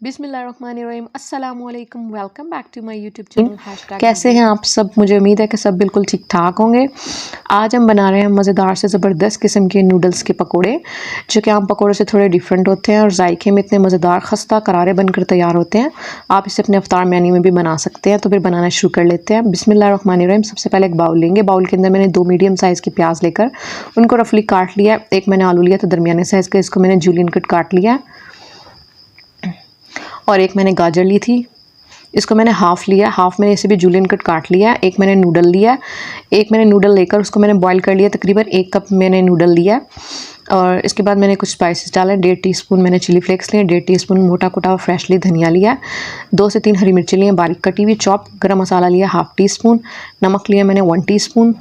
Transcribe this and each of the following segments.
बिस्मिल्लाहिर्रहमानिर्रहीम अस्सलामुअलैकुम welcome back to my YouTube channel. कैसे हैं आप सब? मुझे उम्मीद है कि सब बिल्कुल ठीक ठाक होंगे। आज हम बना रहे हैं मज़ेदार से ज़बरदस्त किस्म के नूडल्स के पकोड़े, जो कि आम पकोड़े से थोड़े डिफरेंट होते हैं और जायके में इतने मज़ेदार खस्ता करारे बनकर तैयार होते हैं। आप इसे अपने अफ्तार मेन्यू में भी बना सकते हैं। तो फिर बनाना शुरू कर लेते हैं। बिस्मिल्लाहिर्रहमानिर्रहीम। सबसे पहले एक बाउल लेंगे। बाउल के अंदर मैंने 2 मीडियम साइज़ के प्याज लेकर उनको रफली काट लिया। एक मैंने आलू लिया था दरमियाने साइज़ का, इसको मैंने जूलियन कट काट लिया। और एक मैंने गाजर ली थी, इसको मैंने हाफ़ लिया, हाफ़ मैंने इसे भी जूलियन कट काट लिया। एक मैंने नूडल लिया, एक मैंने नूडल लेकर उसको मैंने बॉईल कर लिया। तकरीबन 1 कप मैंने नूडल लिया। और इसके बाद मैंने कुछ स्पाइसेस डाले। 1.5 टीस्पून मैंने चिली फ्लेक्स लिए, 1.5 टीस्पून मोटा कुटा फ्रेशली धनिया लिया, 2 से 3 हरी मिर्ची लिए बारीक कटी हुई चॉप, गरम मसाला लिया 1/2 टीस्पून, नमक लिया मैंने 1 टीस्पून,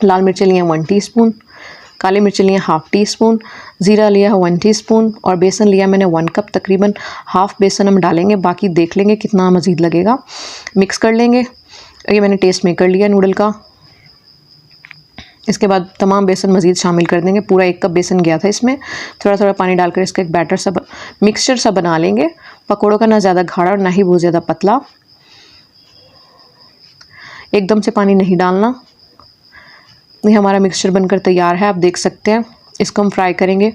लाल मिर्ची लिए 1 टीस्पून, काली मिर्च लिए 1/2 टीस्पून, ज़ीरा लिया 1 टीस्पून और बेसन लिया मैंने 1 कप। तकरीबन हाफ़ बेसन हम डालेंगे, बाकी देख लेंगे कितना मज़ीद लगेगा। मिक्स कर लेंगे। ये मैंने टेस्ट मेकर लिया नूडल का। इसके बाद तमाम बेसन मज़ीद शामिल कर देंगे। पूरा 1 कप बेसन गया था इसमें। थोड़ा थोड़ा पानी डालकर इसका एक बैटर सा मिक्सचर सा बना लेंगे। पकौड़ों का ना ज़्यादा गाढ़ा और ना ही बहुत ज़्यादा पतला। एकदम से पानी नहीं डालना। ये हमारा मिक्सचर बनकर तैयार है, आप देख सकते हैं। इसको हम फ्राई करेंगे,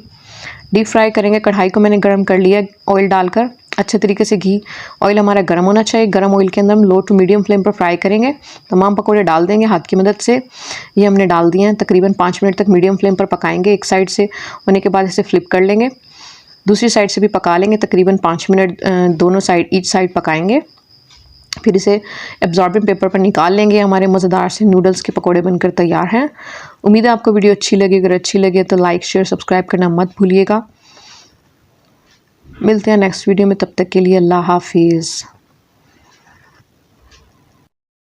डीप फ्राई करेंगे। कढ़ाई को मैंने गरम कर लिया ऑयल डालकर, अच्छे तरीके से घी ऑयल हमारा गर्म होना चाहिए। गर्म ऑयल के अंदर हम लो टू मीडियम फ्लेम पर फ्राई करेंगे। तमाम पकौड़े डाल देंगे हाथ की मदद से। ये हमने डाल दिए हैं। तकरीबन 5 मिनट तक मीडियम फ्लेम पर पकाएंगे। एक साइड से होने के बाद इसे फ्लिप कर लेंगे, दूसरी साइड से भी पका लेंगे। तकरीबन 5 मिनट दोनों साइड ईच साइड पकाएंगे। फिर इसे एब्जॉर्बिंग पेपर पर निकाल लेंगे। हमारे मज़ेदार से नूडल्स के पकोड़े बनकर तैयार हैं। उम्मीद है आपको वीडियो अच्छी लगी। अगर अच्छी लगे तो लाइक शेयर सब्सक्राइब करना मत भूलिएगा। मिलते हैं नेक्स्ट वीडियो में, तब तक के लिए अल्लाह हाफिज़।